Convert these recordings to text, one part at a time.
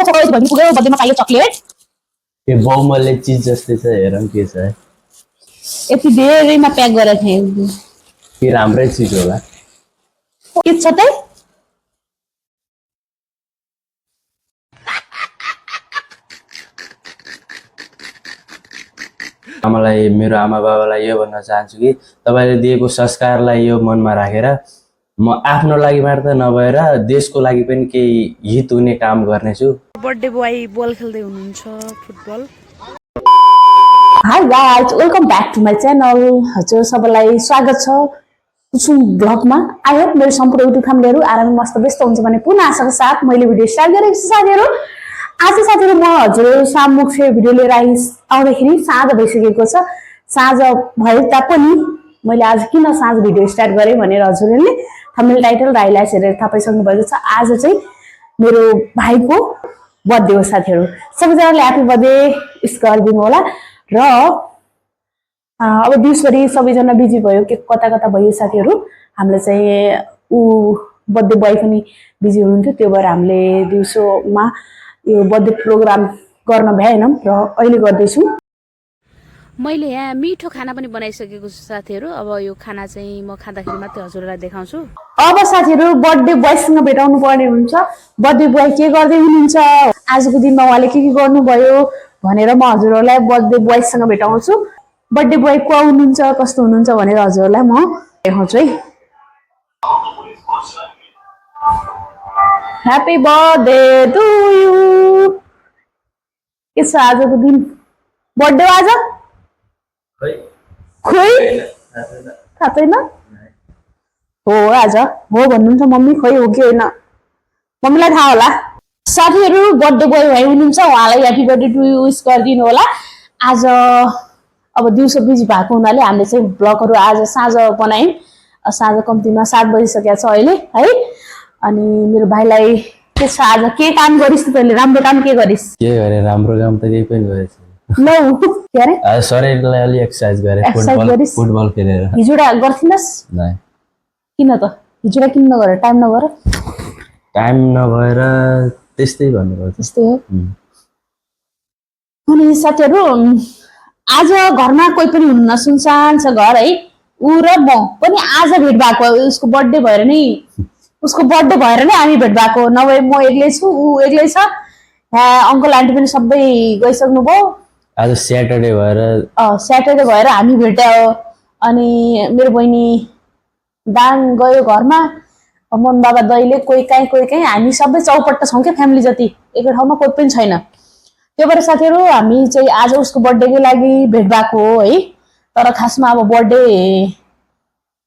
पुग्यो बर्थडेमा पाइयो चकलेट यो बहुमूल्य चीज जस्तै छ हेरौँ के छ यति धेरैमा प्याक गरेर थिएँ कि राम्रै चीज होला के छ त आमालाई मेरो आमा बाबालाई यो भन्न चाहन्छु कि तपाईले दिएको संस्कारलाई यो मनमा राखेर म आफ्नो लागि मात्र नभएर देशको लागि पनि केही हित हुने काम गर्नेछु बर्थडे बोय बल खेल्दै हुनुहुन्छ football hi guys welcome back to my channel हजुर सबैलाई स्वागत छ कुसुम ब्लगमा आई होप मेरो सम्पूर्ण युट्युब फ्यामिलीहरू आराम मस्त व्यस्त हुन्छ भने पुनः आशाको साथ मैले भिडियो स्टार्ट गरेको छु साथीहरू आज साथीहरू म हजुर सामुख्य भिडियो लिएर आउँदाखेरि साँझ भइसकेको छ साँझ भए तापनि मैले आज किन साँझ भिडियो स्टार्ट गरेँ भनेर हजुरहरूले थम्बनेल टाइटल र हाइलाइट्स हेरेर थाहा पाइसक्नु भएको छ आज चाहिँ मेरो भाइको बर्थडे हो साथीहरू सबैजनाले ह्यापी बर्थडे विश गरिदिनु होला र अब दिउँसभरि सबैजना बिजी भयो के कता कता भयो साथीहरू हामीले चाहिँ ऊ बर्थडे बोय पनि बिजी हुनुहुन्थ्यो त्यो भएर हामीले दिउँसोमा यो बर्थडे प्रोग्राम गर्न भ्याएनौँ र अहिले गर्दैछौँ मैले यहाँ मिठो खाना पनि बनाइसकेको छु साथीहरू अब यो खाना चाहिँ म खाँदाखेरि मात्रै हजुरलाई देखाउँछु अब साथीहरू बर्थडे बोयसँग भेटाउनु पर्ने हुन्छ बर्थडे बोय के गर्दै हुनुहुन्छ आजको दिनमा उहाँले के गर्नुभयो भनेर म हजुरहरूलाई बर्थडे बोयसँग भेटाउँछु बर्थडे बोय को हुनुहुन्छ कस्तो हुनुहुन्छ भनेर हजुरहरूलाई म देखाउँछु है ह्यापी बर्थडे टु यु के छ आजको दिन बर्थडे आज खोइ थाहा छैन हो आज हो भन्नुहुन्छ मम्मी खोइ हो कि होइन मम्मीलाई थाहा होला साथीहरू बर्थडे बोय भाइ हुनुहुन्छ उहाँलाई happy birthday to you wish गरिदिनु होला आज अब दिउँसो बिजी भएको हुनाले हामीले चाहिँ ब्लगहरू आज साँझ बनायौँ साँझ कम्तीमा 7 बजिसकेको छ अहिले है अनि मेरो भाइलाई के छ आज के काम गरिस् तैँले राम्रो काम के गरिस् के गरे राम्रो काम त केही पनि गरेछ नौ के अरे आज शरीरलाई अलि एक्सरसाइज गरे फुटबल खेलेर हिजोडा गर्थिनस् नाइ किन त हिजोडा किन नगरे टाइम नभएर त्यस्तै भन्नुपर्छ त्यस्तै हो अनि साथीहरू आज घरमा कोही पनि हुन्न सुनसान छ घर है ऊ र म पनि आज भेट भएको उसको बर्थडे भएर नै हामी भेट भएको नभए म एक्लै छु ऊ एक्लै छ अङ्कल आन्टी पनि सबै गइसक्नु भयो आज स्याटरडे भएर हामी भेट्यो अनि मेरो बहिनी दाङ गयो घरमा मन बाबा दैले कोही काहीँ हामी सबै चौपट्टा छौँ क्या फ्यामिली जति एकै ठाउँमा कोही पनि छैन त्यो भएर साथीहरू हामी चाहिँ आज उसको बर्थडेको लागि भेट भएको हो है तर खासमा अब बर्थडे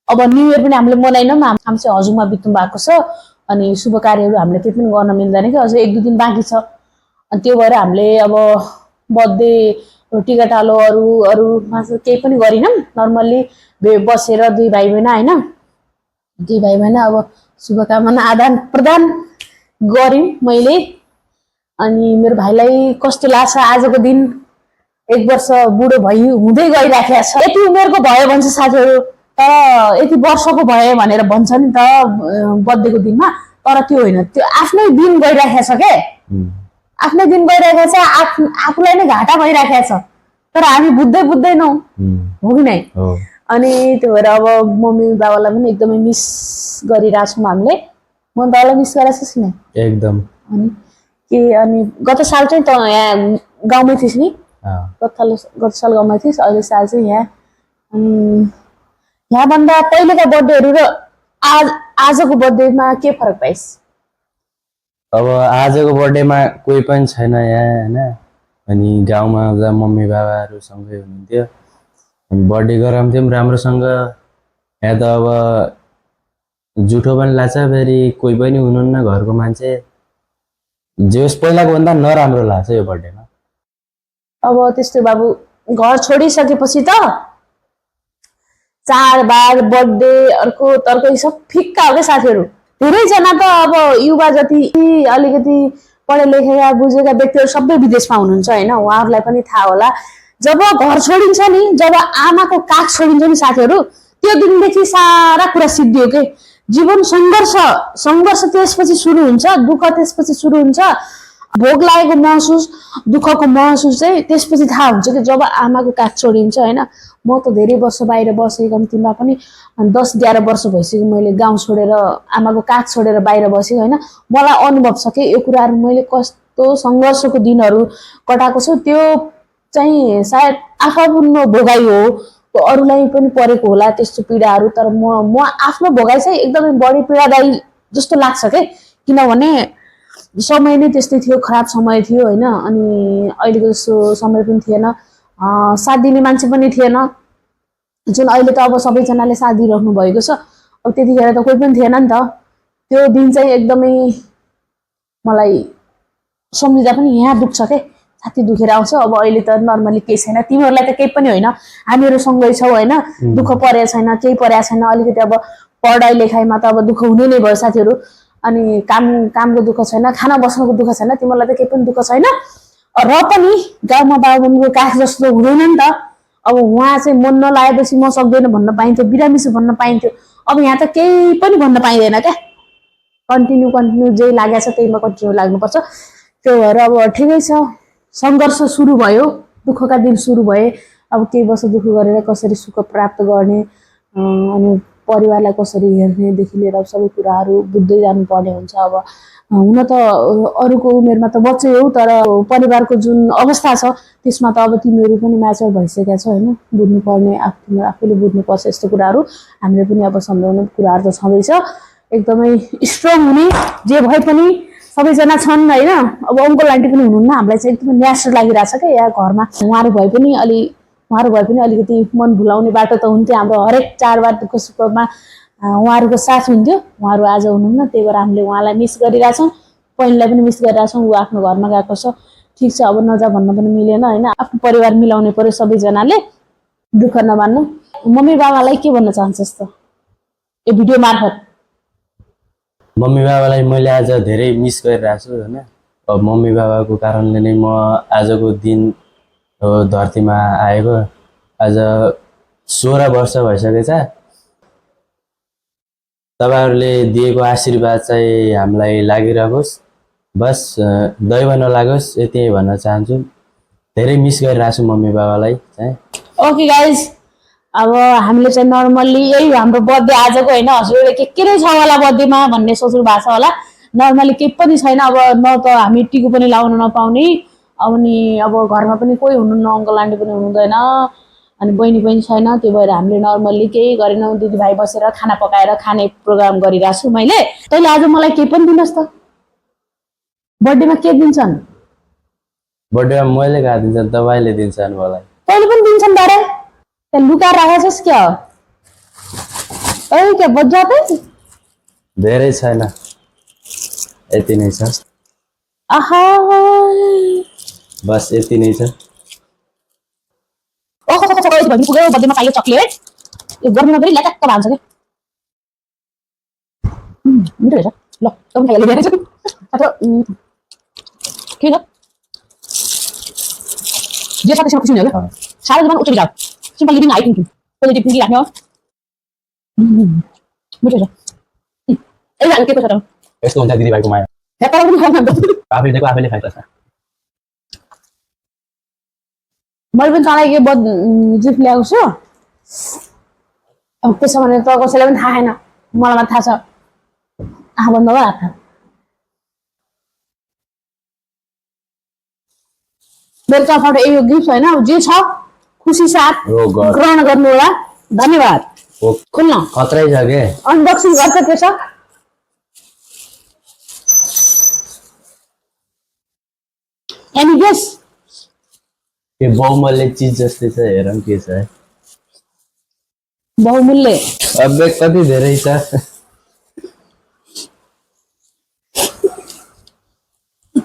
अब न्यू इयर पनि हामीले मनाएनौँ हामी चाहिँ हजुरमा बित्नु भएको छ अनि शुभ कार्यहरू हामीले त्यही पनि गर्न मिल्दैन कि अझै 1-2 दिन बाँकी छ अनि त्यो भएर हामीले अब बर्थडे टिकाटालो अरूमा केही पनि गरिनौँ नर्मल्ली बसेर दुई भाइ बहिनी अब शुभकामना आदान प्रदान गऱ्यौँ मैले अनि मेरो भाइलाई कस्तो लाग्छ आजको दिन 1 वर्ष बुढो हुँदै गइराखेको छ यति उमेरको भयो भन्छ साथीहरू तर यति वर्षको भयो भनेर भन्छ नि त बर्थडेको दिनमा तर त्यो होइन त्यो आफ्नै दिन गइराखेको छ के आफ्नै दिन गइराखेको छ आफूलाई नै घाटा भइराखेको छ तर हामी बुझ्दैनौँ हो कि नै अनि त्यो भएर अब मम्मी बाबालाई पनि एकदमै मिस गरिरहेको छौँ हामीले मम्मी बाबालाई मिस गरेको छस् नि एकदम अनि गत साल चाहिँ त यहाँ गाउँमै थिइस् नि गत साल गाउँमै थिइस् अहिले साल चाहिँ यहाँ यहाँभन्दा पहिलेका बर्थडेहरू र आजको बर्थडेमा के फरक पाइस् अब आजको बर्थडेमा कोही पनि छैन यहाँ होइन अनि गाउँमा मम्मी बाबाहरू सँगै हुनुहुन्थ्यो अनि बर्थडे गराउँथ्यौँ राम्रोसँग यहाँ त अब जुठो पनि लाग्छ फेरि कोही पनि हुनुहुन्न घरको मान्छे जे होस् पहिलाको भन्दा नराम्रो लाग्छ यो बर्थडेमा अब त्यस्तो बाबु घर छोडिसकेपछि त चाडबाड बर्थडे अर्को तर्को सब फिक्का हो क्या साथीहरू धेरैजना त अब युवा जति अलिकति पढे लेखेका बुझेका व्यक्तिहरू सबै विदेशमा हुनुहुन्छ होइन उहाँहरूलाई पनि थाहा होला जब घर छोडिन्छ नि जब आमाको काख छोडिन्छ नि साथीहरू त्यो दिनदेखि सारा कुरा सिद्धियो के जीवन संघर्ष त्यसपछि सुरु हुन्छ दुःख त्यसपछि सुरु हुन्छ भोक लागेको महसुस दुःखको महसुस चाहिँ त्यसपछि थाहा हुन्छ कि जब आमाको काख छोडिन्छ होइन। म त धेरै वर्ष बाहिर बसेँ, कम्तीमा पनि 10-11 वर्ष भइसक्यो मैले गाउँ छोडेर आमाको काख छोडेर बाहिर बसेँ होइन। मलाई अनुभव छ कि यो कुराहरू मैले कस्तो सङ्घर्षको दिनहरू कटाएको छु, त्यो चाहिँ सायद आफूले भोगाइ हो, अरूलाई पनि परेको होला त्यस्तो पीडाहरू, तर म आफ्नो भोगाइ चाहिँ एकदमै बढी पीडादायी जस्तो लाग्छ के, किनभने समय नै त्यस्तै थियो, खराब समय थियो होइन। अनि अहिलेको जस्तो समय पनि थिएन, साथ दिने मान्छे पनि थिएन, जुन अहिले त अब सबैजनाले साथ दिइराख्नु भएको छ। अब त्यतिखेर त कोही पनि थिएन नि त। त्यो दिन चाहिँ एकदमै मलाई सम्झिँदा पनि यहाँ दुख्छ के, छाती दुखेर आउँछ। अब अहिले त नर्मली केही छैन, तिमीहरूलाई त केही पनि होइन, हामीहरू सँगै छौ होइन, दुःख परेको छैन, केही परेको छैन। अलिकति अब पढाइ लेखाइमा त अब दुःख हुने नै भयो साथीहरू। अनि कामको दुःख छैन, खाना बस्नको दुःख छैन, तिमीहरूलाई त केही पनि दुःख छैन। र पनि गाउँमा बाबुआमाको काख जस्तो हुँदैन नि त। अब उहाँ चाहिँ मन नलागेपछि म सक्दैन भन्न पाइन्थ्यो, बिरामी छु भन्न पाइन्थ्यो। अब यहाँ त केही पनि भन्न पाइँदैन क्या, कन्टिन्यू जे लागेको छ त्यहीमा कन्टिन्यू लाग्नुपर्छ। त्यो भएर अब ठिकै छ, सङ्घर्ष सुरु भयो, दुःखका दिन सुरु भए। अब केही वर्ष दुःख गरेर कसरी सुख प्राप्त गर्ने, अनि परिवारलाई कसरी हेर्नेदेखि लिएर सबै कुराहरू बुझ्दै जानुपर्ने हुन्छ। अब हुन त अरूको उमेरमा त बच्चै हो, तर परिवारको जुन अवस्था छ त्यसमा त अब तिमीहरू पनि म्याचर भइसकेका छ होइन, बुझ्नुपर्ने आफूले बुझ्नुपर्छ यस्तो कुराहरू। हामीले पनि अब सम्झाउने कुराहरू त छँदैछ, एकदमै स्ट्रङ हुने जे भए पनि सबैजना छन् होइन। अब अङ्कल आन्टी पनि हुनुहुन्न, हामीलाई चाहिँ एकदमै न्यास्टर लागिरहेछ क्या यहाँ घरमा। उहाँहरू भए पनि अलिकति मन भुलाउने बाटो त हुन्थ्यो हाम्रो, हरेक चाडबाड दुःख सुखमा उहाँहरूको साथ हुन्थ्यो। उहाँहरू आज हुनुहुन्न, त्यही भएर हामीले उहाँलाई मिस गरिरहेछौँ, पहिलेलाई पनि मिस गरिरहेछौँ। ऊ आफ्नो घरमा गएको छ, ठिक छ, अब नजा भन्न पनि मिलेन होइन, आफ्नो परिवार मिलाउनु पर्यो सबैजनाले, दुःख नमान्नु। मम्मी बाबालाई के भन्न चाहन्छस् त यो भिडियो मार्फत? मम्मी बाबालाई मैले आज धेरै मिस गरिरहेको छु होइन। अब मम्मी बाबाको कारणले नै म आजको दिन धरतीमा आएको। आज 16 वर्ष भइसकेछ। तपाईँहरूले दिएको आशीर्वाद चाहिँ हामीलाई लागिरहोस्, बस दैव नलागोस्, यति भन्न चाहन्छु। धेरै मिस गरिरहेको छु मम्मी बाबालाई चाहिँ। ओके गाइज, अब हामीले चाहिँ नर्मल्ली यही हाम्रो बर्थडे आजको होइन, हजुरले के नै छ होला बर्थडेमा भन्ने सोच्नु भएको छ होला। नर्मली केही पनि छैन, अब न त हामी टिको पनि लाउन नपाउने, अनि अब घरमा पनि कोही हुनुहुन्न, अङ्कल आन्टी पनि हुनुहुँदैन, अनि बहिनी पनि छैन। त्यो भएर हामीले नर्मल्ली केही गरेनौँ, दिदीभाइ बसेर खाना पकाएर खाने प्रोग्राम गरिरहेको छु मैले। तैँले आज मलाई केही पनि दिनुहोस् त, बर्थडेमा के दिन्छन्? बर्थडेमा मैले कहाँ दिन्छ, तपाईँले दिन्छन् मलाई। तैँले पनि दिन्छन् बारे, त्यहाँ लुकाएर राखेको छस् क्या? क्या बज्जा त धेरै छैन, यति नै छ। आहा, बस यति नै छ। पुग्यो बर्थडेमा पाइयो चक्लेट, यो गर्मीमा फेरि ल्याटक्क भान्छ क्या। मिठो रहेछ, ल तँ पनि खाइहाल्यो के छ जे छ त्यसमा खुसी हुने हो क्या। सारा जीवन उच्च विचार, simple living, high thinking, positive thinking राख्ने हो। मिठो रहेछ। के को छ त यस्तो हुन्छ दिदीभाइको माया, आफैले दिएको आफैले खाइन्छ। मैले पनि तँलाई के गिफ्ट ल्याएको छु, अब त्यसो भने त कसैलाई पनि थाहा छैन, मलाई मात्र थाहा छ। आँखा बन्द भयो हात। मेरो तर्फबाट यो गिफ्ट होइन, जे छ खुसी साथ ग्रहण गर्नु होला। धन्यवाद। खुल्न खतरै छ के, अनबक्सिङ गर्छ के छ? Any guess? के बहुमूल्य चिज जस्तै छ, हेरौँ के छ। बहुमूल्य अब कति धेरै छ।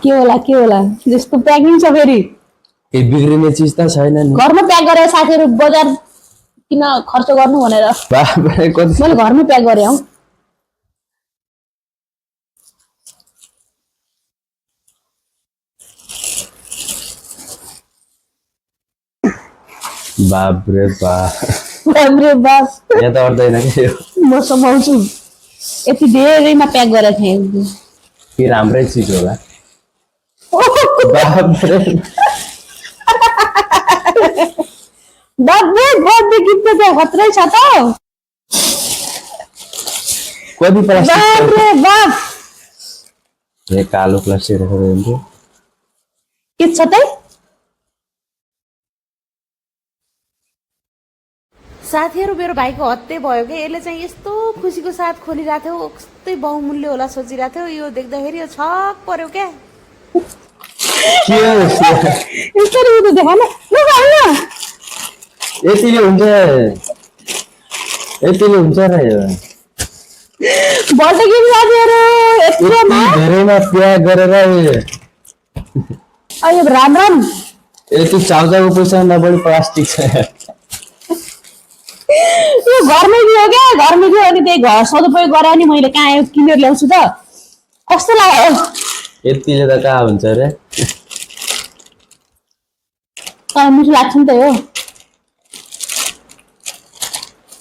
के होला जस्तो प्याकिङ छ फेरि, केही बिग्रिने चिज त छैन नि। घरमा प्याक गरेर साथीहरू बजार किन खर्च गर्नु भनेर मैले घरमै प्याक गरेँ हौ। बाप रे बाप, यहाँ त अट्दैन के यो। म समाउँछु, यति धेरैमा प्याक गरेको थिएँ। कि राम्रै चिज होला। बाप रे बर्थडे बर्थडे गिफ्ट त त्यहाँ खत्रै छ त कति प्लास्टिक बाप रे बाप ए कालो प्लास्टिक राखेर हुन्थ्यो के छ त साथीहरू मेरो भाइको हत्ते भयो क्या यसले चाहिँ यस्तो खुसीको साथ खोलिरहेको थियो कस्तै बहुमूल्य होला सोचिरहेको थियो यो देख्दाखेरि यो छक पर्यो क्या के हो यस्तो? यसरी उतो देखा न ल गाउन यतिले हुन्छ र यो बर्थडे गिफ्ट साथीहरू यत्रोमा यति धेरैमा त्याग गरेर अहिले राम राम यति चाउचाउको पैसा नबढी प्लास्टिक छ यो घरमै दियो क्या घरमै दियो अनि त्यही घर सदुपयोग गरेर नि मैले कहाँ किनेर ल्याउँछु त कस्तो लाग्यो यतिले त कहाँ हुन्छ रे तर मिठो लाग्छ नि त यो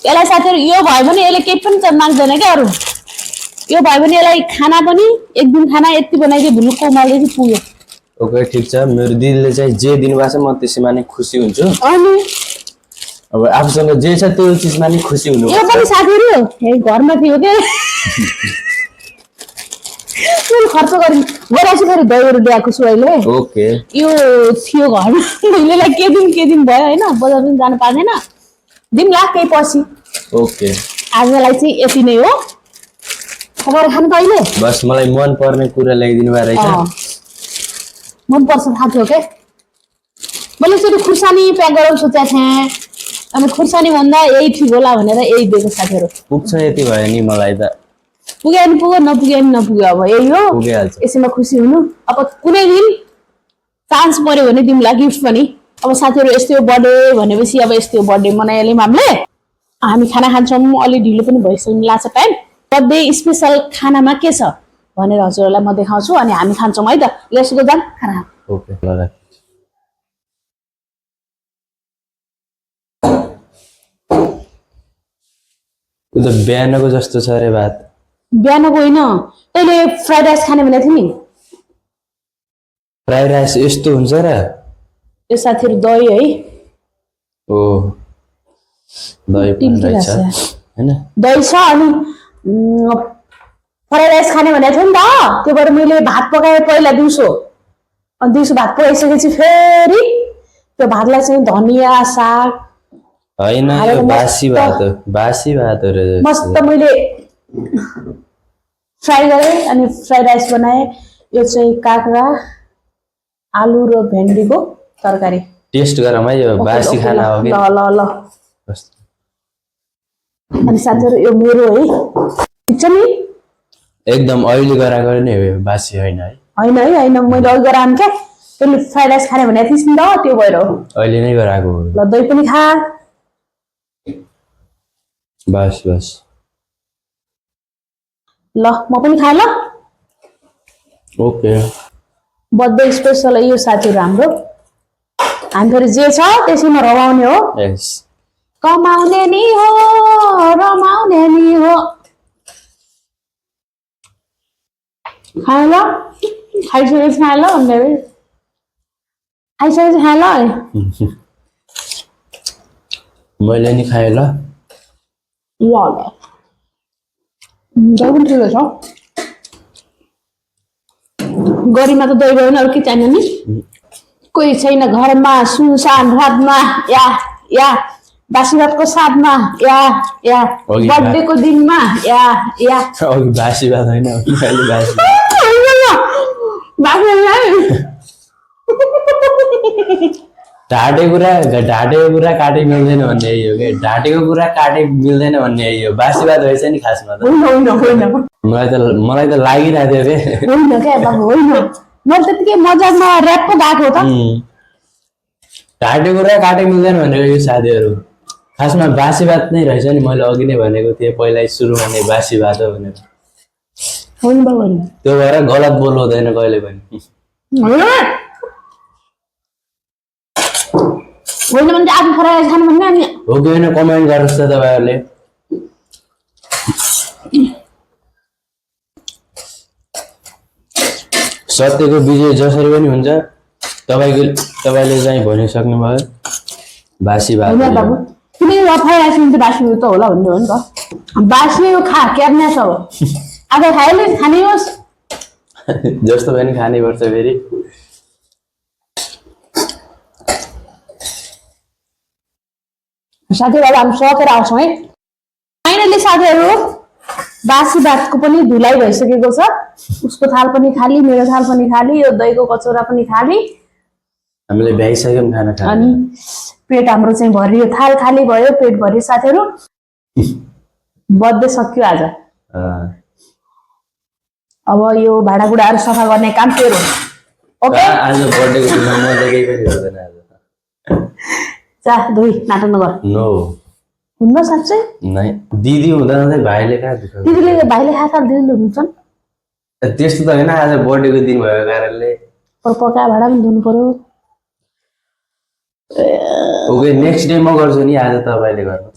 यसलाई साथीहरू यो भयो भने यसले केही पनि त माग्दैन क्या अरू यो भयो भने यसलाई खाना पनि एक दिन खाना यति बनाइदियो भुलुक्क उमाल्दै पुग्यो ओके ठिक छ मेरो दिदीले चाहिँ जे दिनुभएको छ म त्यसैमा नै खुसी हुन्छु अनि अब आफूसँग जे छ त्यो चिजमा नि खुसी हुनु यो पनि साथीहरू हे घरमा थियो के मैले खर्च गरेँ गराएपछि फेरि दहीहरू ल्याएको छु अहिले ओके यो थियो घरमा मैले के दिन भयो होइन बजार पनि जानु पार्दैन दिउँला केही पछि ओके आजलाई चाहिँ यति नै हो खबर खानु कहिले बस मलाई मन पर्ने कुरा ल्याइदिनु भयो रहेछ मनपर्छ थाहा थियो के मैले एकचोटि खुर्सानी प्याक गराउनु सोचेको थिएँ अनि खुर्सानी भन्दा यही ठिक होला भनेर यही दिएको साथीहरू पुग्छ यति भयो नि मलाई त पुग्यो नि पुग्यो नपुग्यो नि नपुग्यो अब यही हो पुगिहाल्छ यसैमा खुसी हुनु अब कुनै दिन चान्स पर्यो भने दिउँला गिफ्ट पनि अब साथीहरू यस्तो बर्थडे भनेपछि अब यस्तो बर्थडे मनाइहाल्यौँ हामी खाना खान्छौँ अलि ढिलो पनि भइसक्नु लाग्छ टाइम बर्थडे स्पेसल खानामा के छ भनेर हजुरहरूलाई म देखाउँछु अनि हामी खान्छौँ है त लेट्स गो जान खाना ओके ल त्यो त बिहानको जस्तो छ रे भात बिहानको होइन तैँले फ्राइड राइस खाने भनेको थिएँ नि फ्राइड राइस यस्तो हुन्छ र यो साथीहरू दही है ओ दही पनि रहेछ हैन दही छ अनि फ्राइड राइस खाने भनेको थिएँ नि त त्यो भएर मैले भात पकाएँ पहिला दिउँसो अनि दिउँसो भात पकाइसकेपछि फेरि त्यो भातलाई चाहिँ धनियाँ साग हैन यो बासी भात हो रे मस्त मैले फ्राई गरेँ अनि फ्राइड राइस बनाएँ यो चाहिँ काँक्रा आलु र भेन्डीको तरकारी टेस्ट गरौँ है यो बासी खाना हो कि ल ल ल अनि साथीहरू यो मेरो है ठिक छ नि एकदम अहिले गराएको नै हो यो बासी होइन है होइन मैले अघि गराएँ क्या त्यसले फ्राइड राइस खाने भनेको थिइस् नि त त्यो भएर हो अहिले नै गराएको हो ल दही पनि खा बस ल म पनि खाएँ ल ओके बर्थडे स्पेसल यो साथीहरू हाम्रो हामी फेरि जे छ त्यसैमा रमाउने हो यस कमाउने नि हो रमाउने नि हो खाए ल खाइसकेपछि खाए ल भन्दै खाइसकेपछि खाए ल मैले नि खाएँ ल ल दही पनि ठिकै छ गरीमा त दही भयो भने अरू के चाहिन्छ नि कोही छैन घरमा सुनसान रातमा या बासी भातको साथमा या बर्थडेको दिनमा या अघि बासी भात होइन अहिले बासी ढाँटेको कुरा काटे मिल्दैन भन्ने यही हो कि ढाँटेको कुरा काटे मिल्दैन भन्ने यही हो बासी भात रहेछ नि खासमा त मलाई त लागिरहेको थियो होइन क्या बाबु होइन मैले त्यतिकै मजाकमा ऱ्याप पो गएको त ढाँटेको कुरा काटे मिल्दैन भनेको यो साथीहरू खासमा बासी भात नै रहेछ नि मैले अघि नै भनेको थिएँ पहिला सुरुमा नै बासी भात हो भनेर होइन बाबु होइन त्यो भएर गलत बोल्नु हुँदैन कहिले पनि होइन भने आफ्नो फ्राइड खानु भन्ने अनि हो कि होइन कमेन्ट गर्नुहोस् त तपाईँहरूले सत्यको विजय जसरी पनि हुन्छ। तपाईँले चाहिँ भनिसक्नुभयो बासी भात होइन बाबु किन यो अफाइरहेको छ बासी त होला भन्ने हो नि त। बासी यो खा क्यार्ने छ अब खाइले खाने होस् जस्तो पनि खानै पर्छ फेरि। साथीहरू हामी सकेर आउँछौँ है। फाइनली साथीहरू बासी भातको पनि धुलाइ भइसकेको छ। उसको थाल पनि खाली, मेरो थाल पनि खाली, यो दहीको कचौरा पनि खाली, हामीले भ्याइसक्यौँ खाना खान। अनि पेट हाम्रो चाहिँ भरियो, थाल खाली भयो, पेट भरियो साथीहरू। बर्थडे सक्यो आज। अब यो भाँडाकुँडाहरू सफा गर्ने काम तेरो। ओके आज बर्थडेको दिनमा म त केही पनि गर्दैन आज। जा धोइ नाटक नगर। नो हुन्न साँच्चै नै दिदी हुँदा चाहिँ भाइले कहाँ दुःख गर्छ? दिदीले भाइले खाएको दिदीले हुन्छन्। त्यस्तो त होइन, आज बर्थडेको दिन भएको कारणले पकाए भाँडा पनि धुनु पर्यो। ओके नेक्स्ट डे म गर्छु नि, आज तपाईँले गर्नु।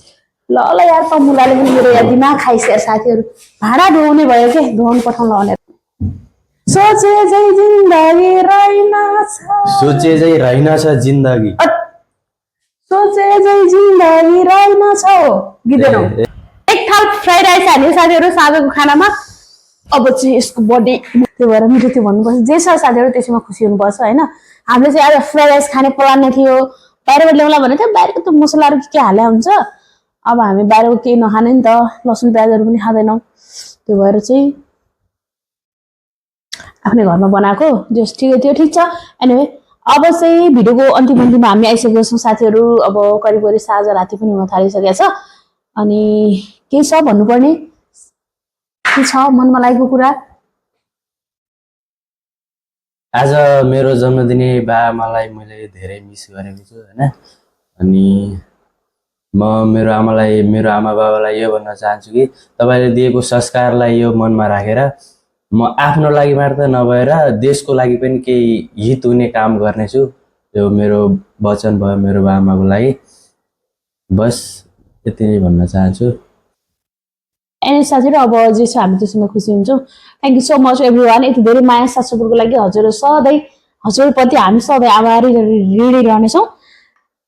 ल ल यार मुलाले पनि मेरो यहाँ दिमाग खाइसक्यो साथीहरू। भाँडा धुउने भयो के धुवाउनु पठाउनु भनेर। सोचे चाहिँ जिन्दगी रहेनछ, सोचे चाहिँ रहेनछ जिन्दगी, सोचे चाहिँ जिन्दगी रहेनछ गीत गाउँ। एक थाल फ्राइड राइस हाल्यो साथीहरू साँझको खानामा। अब चाहिँ यसको बर्थडे त्यो भएर मिठो त्यो भन्नुपर्छ। जे छ साथीहरू त्यसैमा खुसी हुनुपर्छ होइन। हामीले चाहिँ आज फ्राइड राइस खाने प्लान नै थियो। बाहिरबाट ल्याउला भनेको थियो, बाहिरको त मसलाहरू के हाले हुन्छ। अब हामी बाहिरको केही नखाने नि त, लसुन प्याजहरू पनि खाँदैनौँ। त्यो भएर चाहिँ आफ्नै घरमा बनाएको जस ठिक छ। एनिवे अब चाहिँ भिडियोको अन्तिममा हामी आइसकेका छौँ साथीहरू। अब करिब करिब साँझ राति पनि हुन थालिसकेको छ। अनि केही छ भन्नुपर्ने के छ मनमा लागेको कुरा? आज मेरो जन्मदिने बाआमालाई मैले धेरै मिस गरेको छु होइन। अनि म मेरो आमा बाबालाई यो भन्न चाहन्छु कि तपाईँले दिएको संस्कारलाई यो मनमा राखेर म आफ्नो लागि मात्र नभएर देशको लागि पनि केही हित हुने काम गर्नेछु। यो मेरो वचन भयो मेरो बाआमाको लागि। बस यति नै भन्न चाहन्छु। एनी साथीहरू अब जे छ हामी त्यसमा खुसी हुन्छौँ। Thank you so much every one. यति धेरै माया साथ सपोर्टको लागि हजुरप्रति हामी सधैँ आभारी ऋणी रहनेछौँ।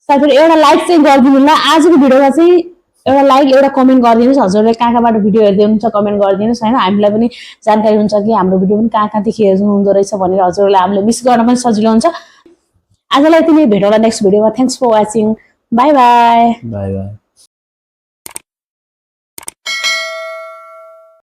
साथीहरू एउटा लाइक चाहिँ गरिदिनु ल। आजको भिडियोमा चाहिँ एउटा लाइक एउटा कमेन्ट गरिदिनुहोस्। हजुरले कहाँबाट भिडियो हेर्दै हुनुहुन्छ कमेन्ट गरिदिनुहोस् होइन। हामीलाई पनि जानकारी हुन्छ कि हाम्रो भिडियो पनि कहाँदेखि हेर्नु हुँदो रहेछ भनेर हजुरलाई हामीले मिस गर्न पनि सजिलो हुन्छ। आजलाई यति नै, भेटौँला नेक्स्ट भिडियोमा। Thanks for watching. Bye bye. Bye by.